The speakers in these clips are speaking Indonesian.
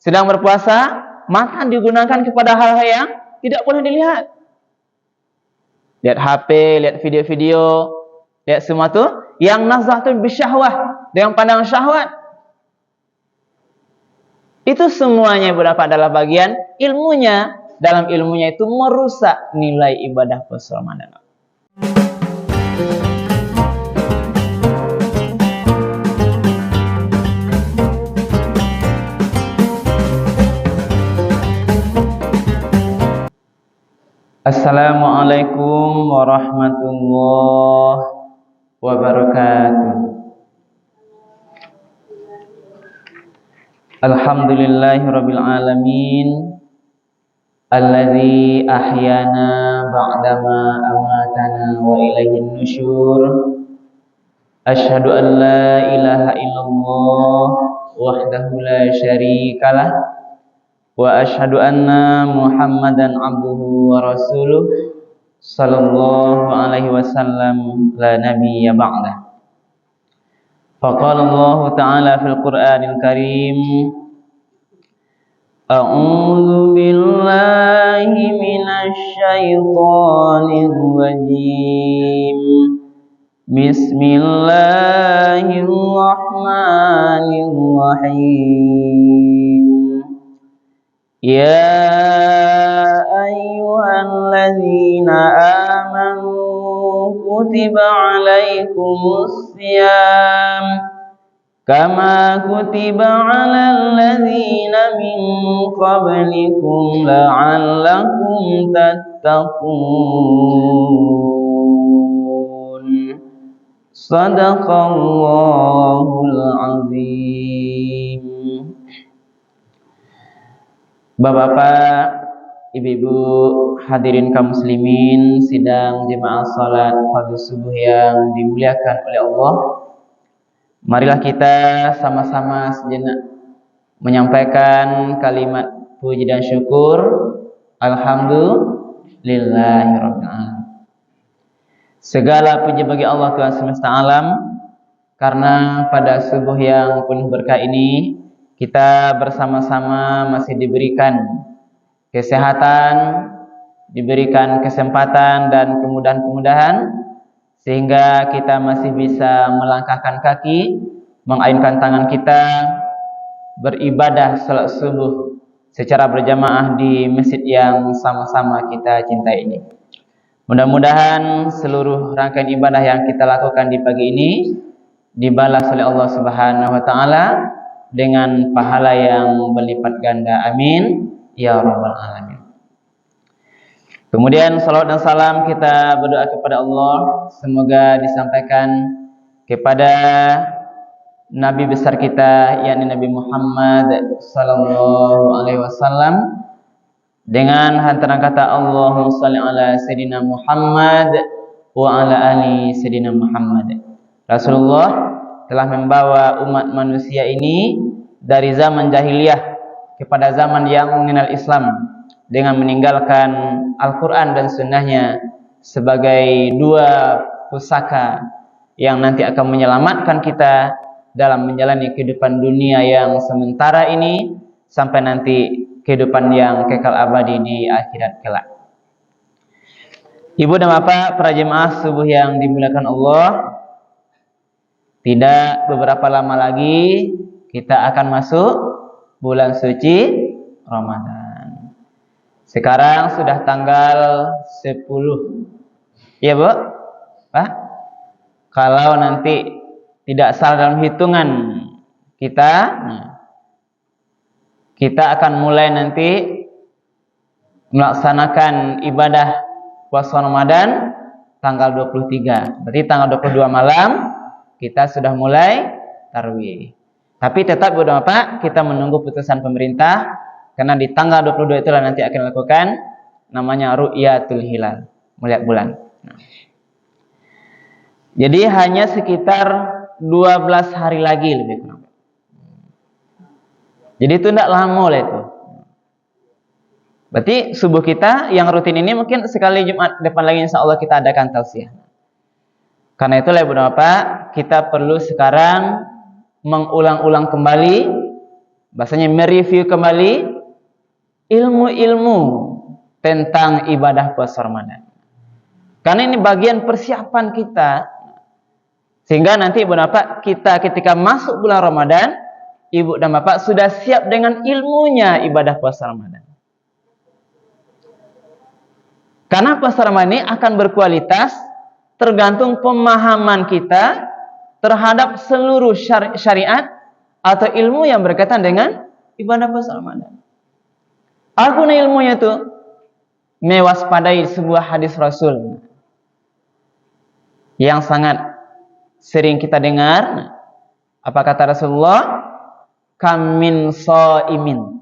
Sedang berpuasa, mata digunakan kepada hal-hal yang tidak boleh dilihat. Lihat HP, lihat video-video, lihat semua tuh yang nazatun bisyahwah, dengan pandangan syahwat. Itu semuanya beberapa adalah bagian ilmunya. Dalam ilmunya itu merusak nilai ibadah puasa Ramadan. Assalamualaikum warahmatullahi wabarakatuh. Alhamdulillahirabbil alamin, alladzi ahyana ba'dama amatana wa ilaihin nusyur. Asyhadu an la ilaha illallah wahdahu la syarikalah wa asyhadu anna Muhammadan abduhu wa rasuluh sallallahu alaihi wasallam la nabiyya ba'dah. Faqala Allah ta'ala fil Qur'anil Karim, a'udzu billahi minasy syaithanir rajim. Bismillahirrahmanirrahim. Ya ayyuhalladzina amanu kutiba alaikumus syiyam kama kutiba alal ladzina min qablikum la'allakum tattaqun. Shadaqallahul azim. Bapak-bapak, ibu-ibu, hadirin kaum muslimin sidang jemaah salat fardhu subuh yang dimuliakan oleh Allah. Marilah kita sama-sama sejenak menyampaikan kalimat puji dan syukur. Alhamdulillahirabbil alamin. Segala puji bagi Allah Tuhan semesta alam, karena pada subuh yang penuh berkah ini kita bersama-sama masih diberikan kesehatan, diberikan kesempatan dan kemudahan-kemudahan, sehingga kita masih bisa melangkahkan kaki, mengayunkan tangan kita, beribadah salat subuh secara berjamaah di masjid yang sama-sama kita cintai ini. Mudah-mudahan seluruh rangkaian ibadah yang kita lakukan di pagi ini dibalas oleh Allah Subhanahu wa taala dengan pahala yang berlipat ganda. Amin ya rabbal alamin. Kemudian salawat dan salam kita berdoa kepada Allah, semoga disampaikan kepada Nabi besar kita, yakni Nabi Muhammad sallallahu alaihi wasallam, dengan hantaran kata Allahumma shalli ala sayyidina Muhammad wa ala ali sayyidina Muhammad. Rasulullah telah membawa umat manusia ini dari zaman jahiliyah kepada zaman yang mengenal Islam dengan meninggalkan Al-Quran dan Sunnahnya sebagai dua pusaka yang nanti akan menyelamatkan kita dalam menjalani kehidupan dunia yang sementara ini sampai nanti kehidupan yang kekal abadi di akhirat kelak. Ibu dan bapak para jemaah subuh yang dimuliakan Allah, tidak beberapa lama lagi kita akan masuk bulan suci Ramadan. Sekarang sudah tanggal 10. Iya, Bu? Pak? Kalau nanti tidak salah dalam hitungan kita, kita akan mulai nanti melaksanakan ibadah puasa Ramadan tanggal 23. Berarti tanggal 22 malam kita sudah mulai tarawih. Tapi tetap Bapak, kita menunggu putusan pemerintah, karena di tanggal 22 itulah nanti akan dilakukan namanya ru'yatul hilal, melihat bulan. Jadi hanya sekitar 12 hari lagi lebih kurang. Jadi itu tidak lama lah itu. Berarti subuh kita yang rutin ini mungkin sekali Jumat depan lagi insya Allah kita adakan tausiah. Karena itulah Bapak, kita perlu sekarang mengulang-ulang kembali Bahasanya mereview kembali ilmu-ilmu tentang ibadah puasa Ramadan. Karena ini bagian persiapan kita. Sehingga nanti Ibu dan Bapak, kita ketika masuk bulan Ramadan, Ibu dan Bapak sudah siap dengan ilmunya ibadah puasa Ramadan. Karena puasa Ramadan ini akan berkualitas tergantung pemahaman kita terhadap seluruh syariat atau ilmu yang berkaitan dengan ibadah puasa Ramadan. Apa ilmunya itu? Mewaspadai sebuah hadis Rasul yang sangat sering kita dengar. Apa kata Rasulullah? Kam min shaimin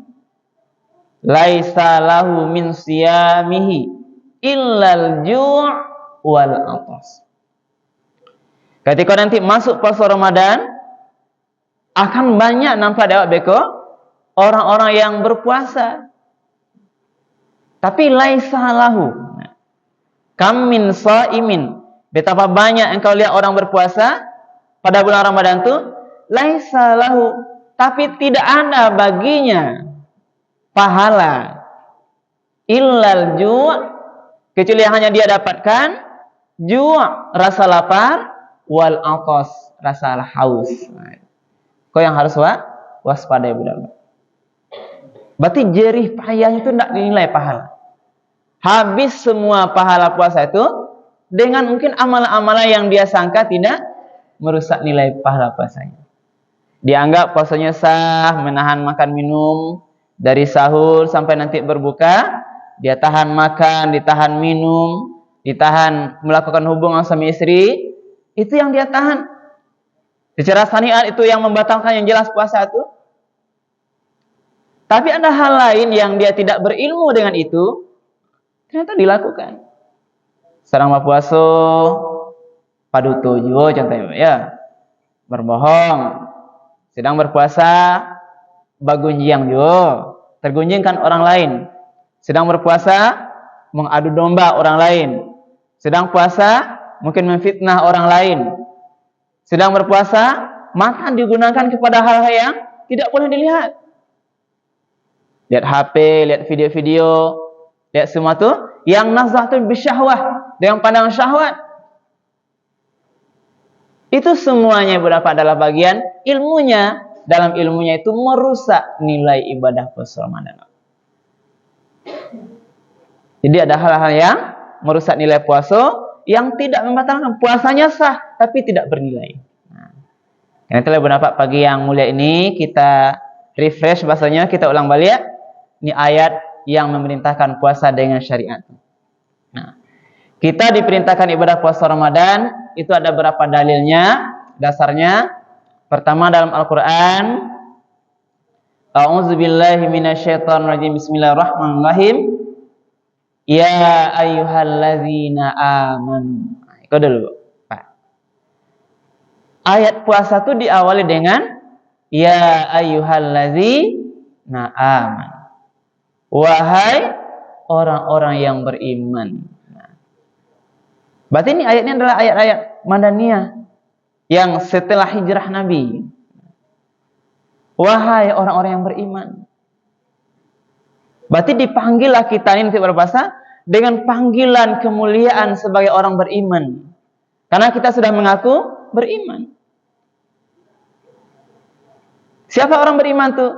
laisa lahu min siyamihi illal ju' wal atas. Ketika nanti masuk puasa Ramadan, akan banyak nampak dewek beko orang-orang yang berpuasa, tapi laisa lahu. Kam min shaimin, betapa banyak engkau lihat orang berpuasa pada bulan Ramadan itu, laisa lahu, tapi tidak ada baginya pahala illal ju', kecuali yang hanya dia dapatkan ju', rasa lapar, wal atas, rasa haus. Kau yang harus waspada Ibu dan Bapak. Berarti jerih payahnya itu tidak dinilai pahala. Habis semua pahala puasa itu dengan mungkin amalan-amalan yang dia sangka tidak merusak nilai pahala puasanya. Dianggap puasanya sah, menahan makan minum dari sahur sampai nanti berbuka, dia tahan makan, ditahan minum, ditahan melakukan hubungan suami istri, itu yang dia tahan. Secara syariat itu yang membatalkan yang jelas puasa itu. Tapi ada hal lain yang dia tidak berilmu dengan itu, ternyata dilakukan. Sarang puasa padu tujuh contohnya ya, berbohong. Sedang berpuasa bagunjing juga, tergunjingkan orang lain. Sedang berpuasa mengadu domba orang lain. Sedang puasa mungkin memfitnah orang lain. Sedang berpuasa mata digunakan kepada hal-hal yang tidak boleh dilihat. Lihat HP, lihat video-video, lihat semua tu yang nazatun bisyahwah, dengan pandangan syahwat. Itu semuanya berapa adalah bagian ilmunya. Dalam ilmunya itu merusak nilai ibadah puasa Ramadan. Jadi ada hal-hal yang merusak nilai puasa yang tidak membatalkan puasanya sah tapi tidak bernilai. Karena itulah Ibu Bapak, pagi yang mulia ini kita refresh bahasanya, kita ulang balik. Ini ayat yang memerintahkan puasa dengan syariat. Nah, kita diperintahkan ibadah puasa Ramadan itu ada berapa dalilnya, dasarnya. Pertama dalam Al-Qur'an, A'udzubillahi minasyaitonirrajim. Bismillahirrahmanirrahim. Ya ayyuhallazina amanu. Itu dulu, Pak. Ayat puasa itu diawali dengan ya ayyuhallazina amanu. Wahai orang-orang yang beriman. Berarti ini ayatnya adalah ayat-ayat Madaniyah yang setelah hijrah Nabi. Wahai orang-orang yang beriman. Berarti dipanggillah kita ini untuk berpuasa dengan panggilan kemuliaan sebagai orang beriman. Karena kita sudah mengaku beriman. Siapa orang beriman tuh?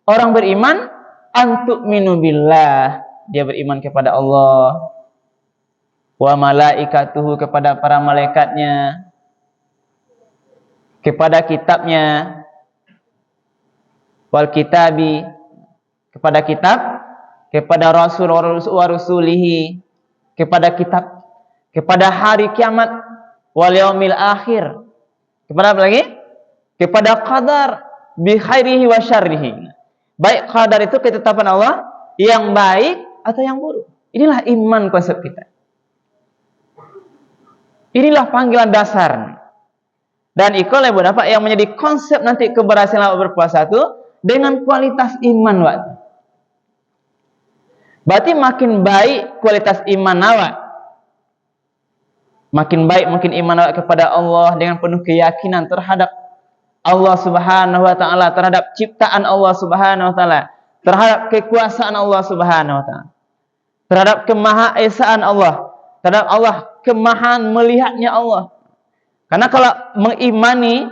Orang beriman antu'minu billah. Dia beriman kepada Allah. Wa malaikatuhu, kepada para malaikatnya. Kepada kitabnya. Wal kitabi, kepada kitab. Kepada rasul wa rusulihi, kepada kitab, kepada hari kiamat, wal yaumil akhir, kepada apa lagi? Kepada qadar bi khairihi wa syarrihi. Baik qadar itu ketetapan Allah yang baik atau yang buruk. Inilah iman konsep kita. Inilah panggilan dasar. Dan itulah Ibu Bapak yang menjadi konsep nanti keberhasilan berpuasa itu dengan kualitas iman waktu. Berarti makin baik kualitas iman awak, makin baik mungkin iman awak kepada Allah dengan penuh keyakinan terhadap Allah Subhanahu wa taala, terhadap ciptaan Allah Subhanahu wa taala, terhadap kekuasaan Allah Subhanahu wa taala, terhadap kemahaesaan Allah, terhadap Allah, kemahan melihatnya Allah. Karena kalau mengimani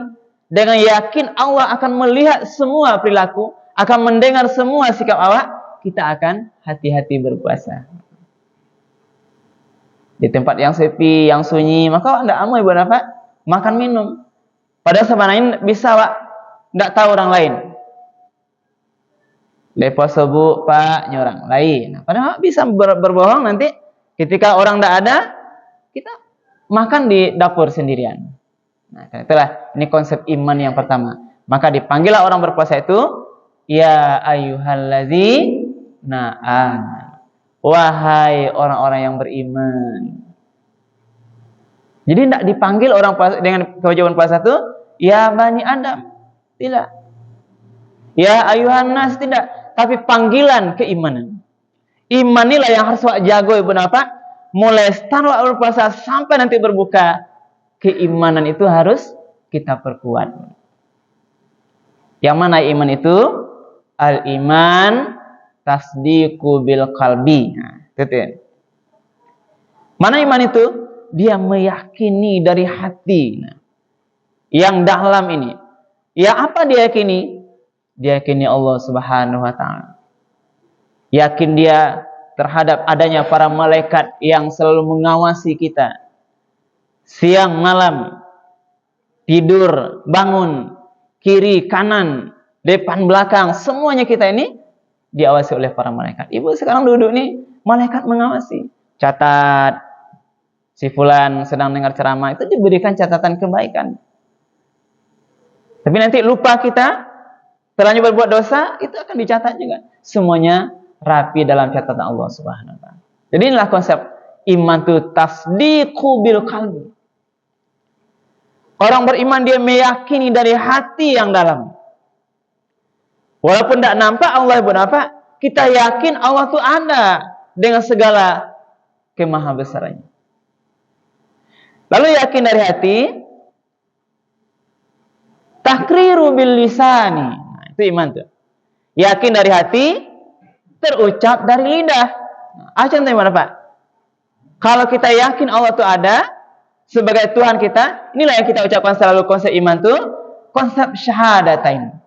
dengan yakin Allah akan melihat semua perilaku, akan mendengar semua sikap awak, kita akan hati-hati berpuasa. Di tempat yang sepi, yang sunyi, maka Anda amoy buat apa? Makan minum. Padahal sebenarnya bisa Pak, tidak tahu orang lain. Lepas subuh Pak nyorang lain. Padahal bisa berbohong nanti ketika orang tidak ada, kita makan di dapur sendirian. Nah, itulah ini konsep iman yang pertama. Maka dipanggillah orang berpuasa itu, ya ayyuhalladzina amanu. Wahai orang-orang yang beriman. Jadi tidak dipanggil orang puasa dengan kewajiban puasa itu, ya Bani Adam. Tidak. Ya ayuhan nas, tidak. Tapi panggilan keimanan. Iman inilah yang harus wak jago Ibu Napa. Mulai start wak berpuasa sampai nanti berbuka. Keimanan itu harus kita perkuat. Yang mana iman itu? Al-iman tasdiqu bil qalbi. Nah, itu. Mana iman itu? Dia meyakini dari hati. Nah, yang dalam ini. Ya apa dia yakini? Dia yakini Allah Subhanahu wa taala. Yakin dia terhadap adanya para malaikat yang selalu mengawasi kita. Siang malam, tidur, bangun, kiri, kanan, depan, belakang, semuanya kita ini diawasi oleh para malaikat. Ibu sekarang duduk nih, malaikat mengawasi. Catat, si fulan sedang dengar ceramah, itu diberikan catatan kebaikan. Tapi nanti lupa kita, terlanjur berbuat dosa, itu akan dicatat juga. Semuanya rapi dalam catatan Allah Subhanahu wa taala. Jadi inilah konsep iman itu tasdiqu bil qalbi. Orang beriman dia meyakini dari hati yang dalam. Walaupun tidak nampak Allah Ibu Napa, kita yakin Allah itu ada dengan segala kemahabesarannya. Lalu yakin dari hati, takriru bil lisani. Nah, itu iman tuh. Yakin dari hati, terucap dari lidah. Nah, contohnya mana Pak? Kalau kita yakin Allah itu ada sebagai Tuhan kita, inilah yang kita ucapkan selalu konsep iman itu, konsep syahadatain.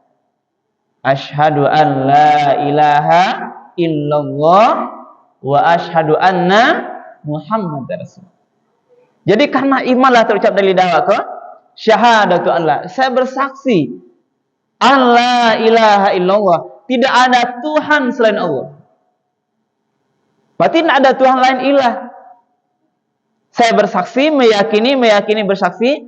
Asyhadu an la ilaha illallah wa asyhadu anna Muhammadar Rasulullah. Jadi karena imanlah terucap dari lidah aku, syahadatu Allah. Saya bersaksi an la ilaha illallah. Tidak ada Tuhan selain Allah. Berarti tidak ada Tuhan lain ilah. Saya bersaksi, meyakini bersaksi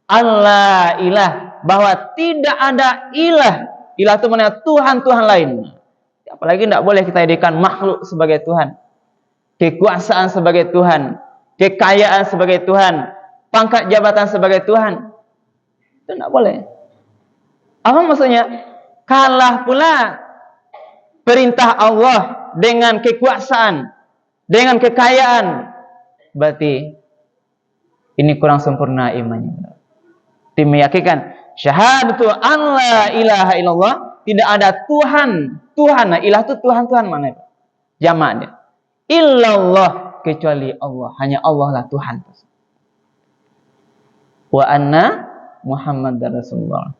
Allah ilah, bahwa tidak ada ilah. Ilah itu mana? Tuhan lain. Apalagi tidak boleh kita jadikan makhluk sebagai Tuhan, kekuasaan sebagai Tuhan, kekayaan sebagai Tuhan, pangkat jabatan sebagai Tuhan. Itu tidak boleh. Apa maksudnya? Kalah pula perintah Allah dengan kekuasaan, dengan kekayaan. Berarti ini kurang sempurna imannya. Tim meyakinkan syahadatu an la ilaha illallah, tidak ada Tuhan. Nah, ilah itu Tuhan mana itu? Jamaknya. Illallah, kecuali Allah. Hanya Allah lah Tuhan. Wa anna Muhammadar Rasulullah.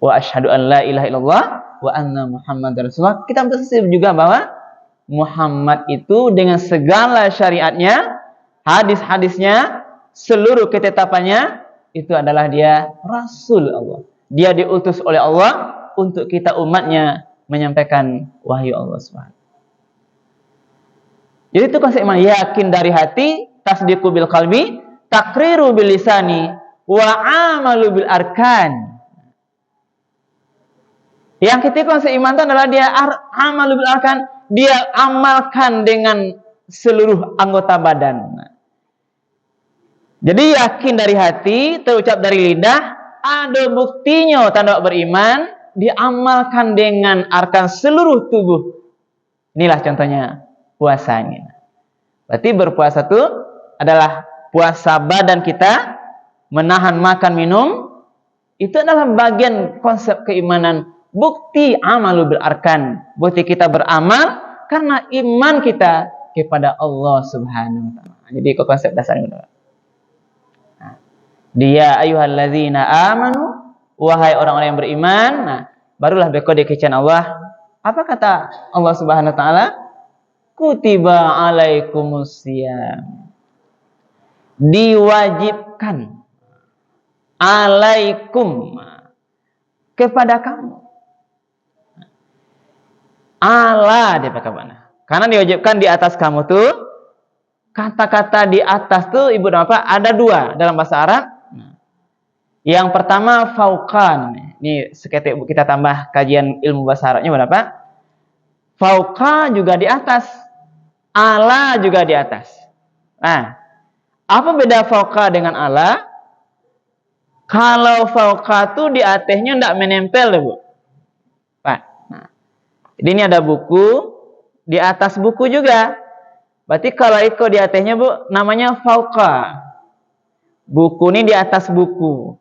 Wa asyhadu an la ilaha illallah wa anna Muhammadar Rasulullah. Kita bersaksi juga bahwa Muhammad itu dengan segala syariatnya, hadis-hadisnya, seluruh ketetapannya, itu adalah dia Rasul Allah. Dia diutus oleh Allah untuk kita umatnya menyampaikan wahyu Allah SWT. Jadi itu konsep iman. Yakin dari hati, tasdiqu bil qalbi, takriru bil lisani, wa amalu bil arkan. Yang ketiga konsep iman itu adalah dia amalu bil arkan. Dia amalkan dengan seluruh anggota badan. Jadi yakin dari hati, terucap dari lidah, ada buktinya tanda beriman, diamalkan dengan arkan seluruh tubuh. Inilah contohnya puasanya. Berarti berpuasa itu adalah puasa badan kita, menahan makan minum, Itu adalah bagian konsep keimanan. Bukti amalu bil arkan. Bukti kita beramal karena iman kita kepada Allah Subhanahu wa taala. Jadi itu konsep dasarnya. Dia ayyuhallazina amanu, wahai orang-orang yang beriman. Nah, barulah beko dikecian Allah. Apa kata Allah Subhanahu wa taala? Kutiba alaikumusiyam. Diwajibkan alaikum kepada kamu. Ala dipakai mana? Karena diwajibkan di atas kamu tuh kata-kata di atas tuh ibu apa? Ada dua dalam bahasa Arab. Yang pertama fauqan. Ini seketik kita tambah kajian ilmu bahasa Arabnya berapa? Fauqa juga di atas. Ala juga di atas. Nah, apa beda fauqa dengan ala? Kalau fauqa itu di atasnya tidak menempel, Bu. Pak. Nah, jadi ini ada buku, di atas buku juga. Berarti kalau itu di atasnya, Bu, namanya fauqa. Buku ini di atas buku.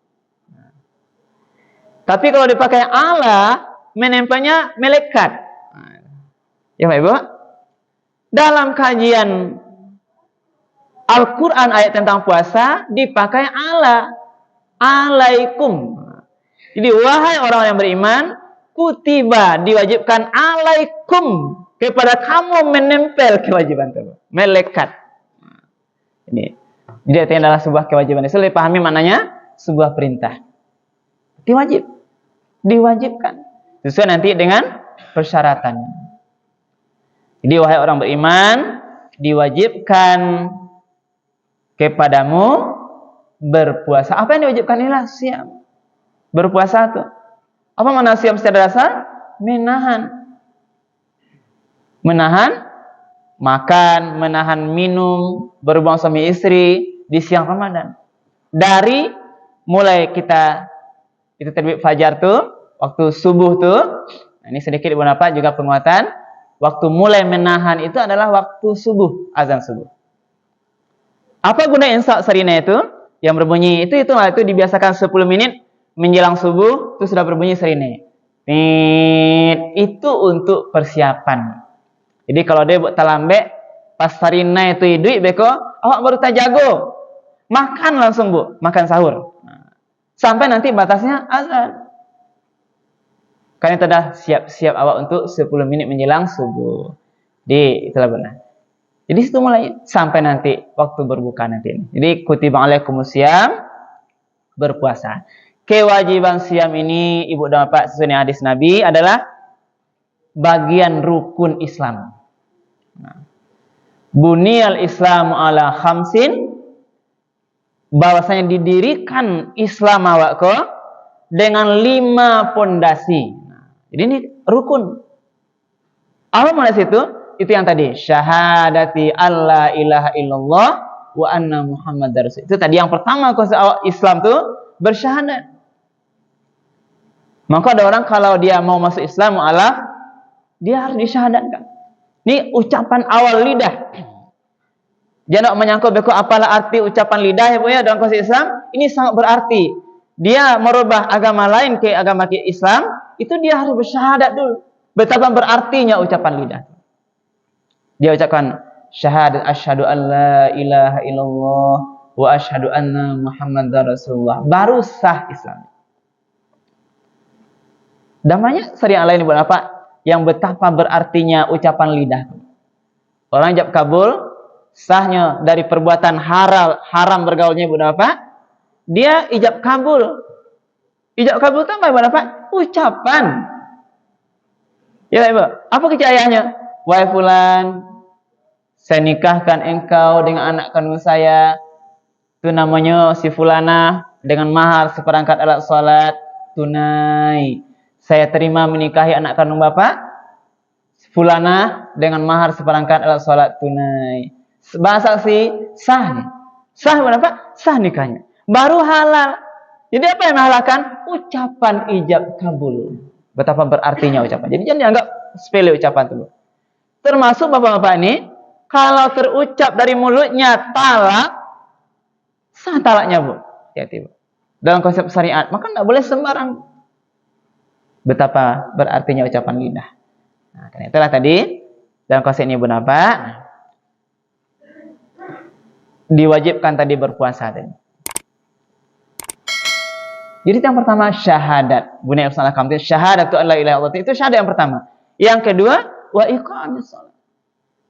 Tapi kalau dipakai ala, menempelnya melekat. Ya, Pak Ibu? Dalam kajian Al-Quran ayat tentang puasa, dipakai ala. Alaikum. Jadi, wahai orang yang beriman, kutiba, diwajibkan alaikum. Kepada kamu menempel kewajiban itu. Melekat. Ini. Jadi, itu adalah sebuah kewajiban. Itu dipahami maknanya sebuah perintah. Diwajib. Diwajibkan sesuai nanti dengan persyaratannya. Jadi wahai orang beriman, diwajibkan kepadamu berpuasa. Apa yang diwajibkan inilah siam. Berpuasa itu. Apa makna siam secara dasar? Menahan makan, menahan minum, berhubungan suami istri di siang Ramadan. Dari mulai kita itu terbit fajar tuh, waktu subuh tuh. Nah, ini sedikit Ibu Napa juga penguatan. Waktu mulai menahan itu adalah waktu subuh, azan subuh. Apa guna insya sarina itu? Yang berbunyi itu dibiasakan 10 menit menjelang subuh itu sudah berbunyi sarina. Itu untuk persiapan. Jadi kalau dia buat talambe pas sarina itu hidup beko, awak baru tajago. Makan langsung, Bu, makan sahur. Sampai nanti batasnya azan. Karena itu dah siap-siap awak untuk 10 menit menjelang subuh. Jadi itulah benar. Jadi situ mulai sampai nanti waktu berbuka nanti. Jadi kutiba alaikumusiyam, berpuasa. Kewajiban siam ini Ibu dan Bapak sesuai dengan hadis Nabi adalah bagian rukun Islam. Buniyal Islamu ala khamsin, bahwasanya didirikan Islam awakku dengan 5 pondasi. Jadi ini rukun. Apa pondasi itu? Itu yang tadi, syahadati alla ilaha illallah wa anna muhammadar rasul. Itu tadi yang pertama konsep Islam itu bersyahadat. Maka ada orang kalau dia mau masuk Islam mu'alaf, dia harus disyahadatkan. Ini ucapan awal lidah. Jangan menyangkut beko apalah arti ucapan lidah ya Bu ya dalam konsep Islam. Ini sangat berarti. Dia merubah agama lain ke agama Islam, itu dia harus bersyahadat dulu. Betapa berartinya ucapan lidah. Dia ucapkan syahadat asyhadu an la ilaha illallah wa asyhadu anna muhammadar rasulullah. Baru sah Islam. Damanya sering lain buat apa? Yang betapa berartinya ucapan lidah. Orang jawab kabul, sahnya dari perbuatan haram bergaulnya Ibu apa? Dia ijab kabul. Ijab kabul itu apa? Ucapan. Ya Ibu, apa kecayaannya? Wahai fulan, saya nikahkan engkau dengan anak kandung saya. Itu namanya si fulana dengan mahar seperangkat alat salat tunai. Saya terima menikahi anak kandung Bapak fulana dengan mahar seperangkat alat salat tunai. Bahasa saksi sah. Sah berapa? Sah nikahnya. Baru halal. Jadi apa yang menghalalkan? Ucapan ijab kabul. Betapa berartinya ucapan. Jadi jangan dianggap sepele ucapan itu. Termasuk Bapak-bapak ini, kalau terucap dari mulutnya talak, sah talaknya Bu. Hati-hati Bu. dalam konsep syariat, maka tidak boleh sembarang. Betapa berartinya ucapan lidah. Nah, karena itulah tadi dalam konsep ini Bapak diwajibkan tadi berpuasa tadi. Jadi yang pertama syahadat. Bunyi salah kamu syahadatu alla ilaha illallah itu syahadat yang pertama. Yang kedua wa iqamis shalah.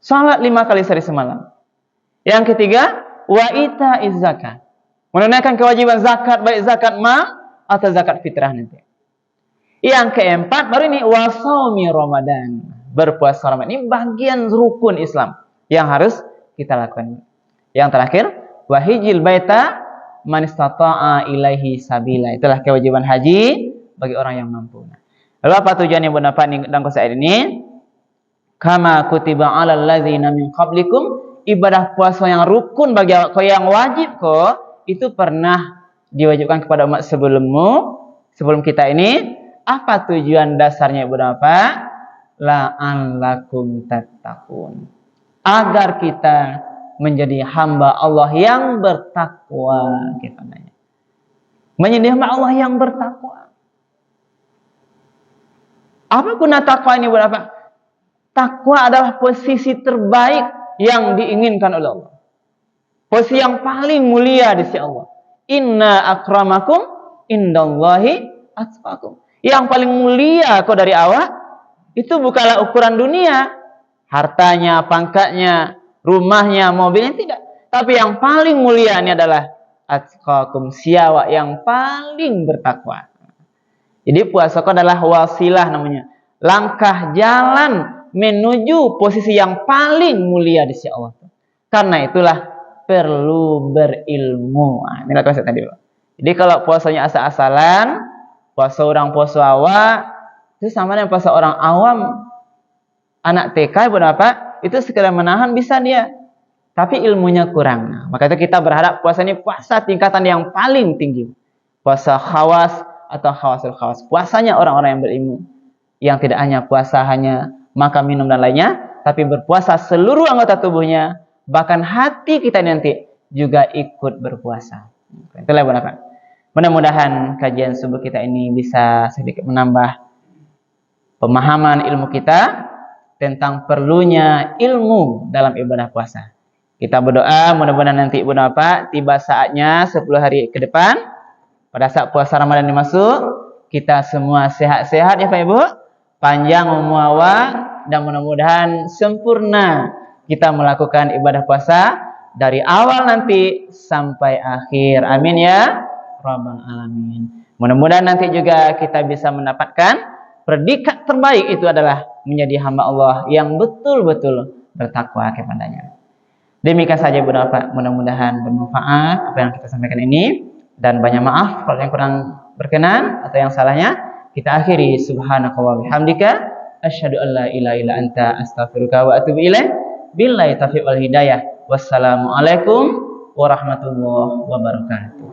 Salat 5 kali sehari semalam. Yang ketiga wa itaiz zakat. Menunaikan kewajiban zakat baik zakat mal atau zakat fitrah nanti. Yang keempat baru ini wa shaumi Ramadan. Berpuasa Ramadan ini bagian rukun Islam yang harus kita lakukan. Yang terakhir wa hijjil baita man istata'a ilaihi sabila. Itulah kewajiban haji bagi orang yang mampu. Lalu apa tujuannya Bunda Pak dalam konsep ini? Kama kutiba 'alal ladzina min qablikum, ibadah puasa yang rukun bagi yang wajib kok itu pernah diwajibkan kepada umat sebelum kita ini. Apa tujuan dasarnya Bunda Pak? La'allakum tattaqun. Agar kita menjadi hamba Allah yang bertakwa, kita nanya. Menjadi hamba Allah yang bertakwa. Apa guna takwa ini Bapak? Takwa adalah posisi terbaik yang diinginkan oleh Allah. Posisi yang paling mulia di sisi Allah. Inna akramakum indallahi atqakum. Yang paling mulia kau dari awak itu bukanlah ukuran dunia, hartanya, pangkatnya, rumahnya, mobilnya, tidak. Tapi yang paling mulia ini adalah atqakum, siapa yang paling bertakwa. Jadi puasa adalah wasilah namanya. Langkah jalan menuju posisi yang paling mulia di sisi Allah. Karena itulah perlu berilmu. Nah, inilah konsep tadi. Jadi kalau puasanya asal-asalan, puasa orang puasa awak, itu sama dengan puasa orang awam. Anak TK berapa? Itu sekedar menahan bisa dia. Tapi ilmunya kurang. Nah, maka itu kita berharap puasa ini puasa tingkatan yang paling tinggi. Puasa khawas atau khawasul khawas. Puasanya orang-orang yang berilmu. Yang tidak hanya puasa hanya makan, minum, dan lainnya. Tapi berpuasa seluruh anggota tubuhnya. Bahkan hati kita nanti juga ikut berpuasa. Itulah Bapak. Mudah-mudahan kajian subuh kita ini bisa sedikit menambah pemahaman ilmu kita tentang perlunya ilmu dalam ibadah puasa. Kita berdoa mudah-mudahan nanti Ibu Bapak tiba saatnya 10 hari ke depan pada saat puasa Ramadan ini masuk, kita semua sehat-sehat ya Pak Ibu, panjang umur dan mudah-mudahan sempurna kita melakukan ibadah puasa dari awal nanti sampai akhir. Amin ya Rabbal alamin. Mudah-mudahan nanti juga kita bisa mendapatkan predikat terbaik, itu adalah menjadi hamba Allah yang betul-betul bertakwa kepadanya. Demikian saja Bunda Bapak, mudah-mudahan bermanfaat apa yang kita sampaikan ini, dan banyak maaf kalau yang kurang berkenan atau yang salahnya. Kita akhiri subhanakallah bihamdika asyhadu an la ilaha illa anta astaghfiruka wa atubu ilaik. Billahi taufiq wal hidayah. Wassalamualaikum warahmatullahi wabarakatuh.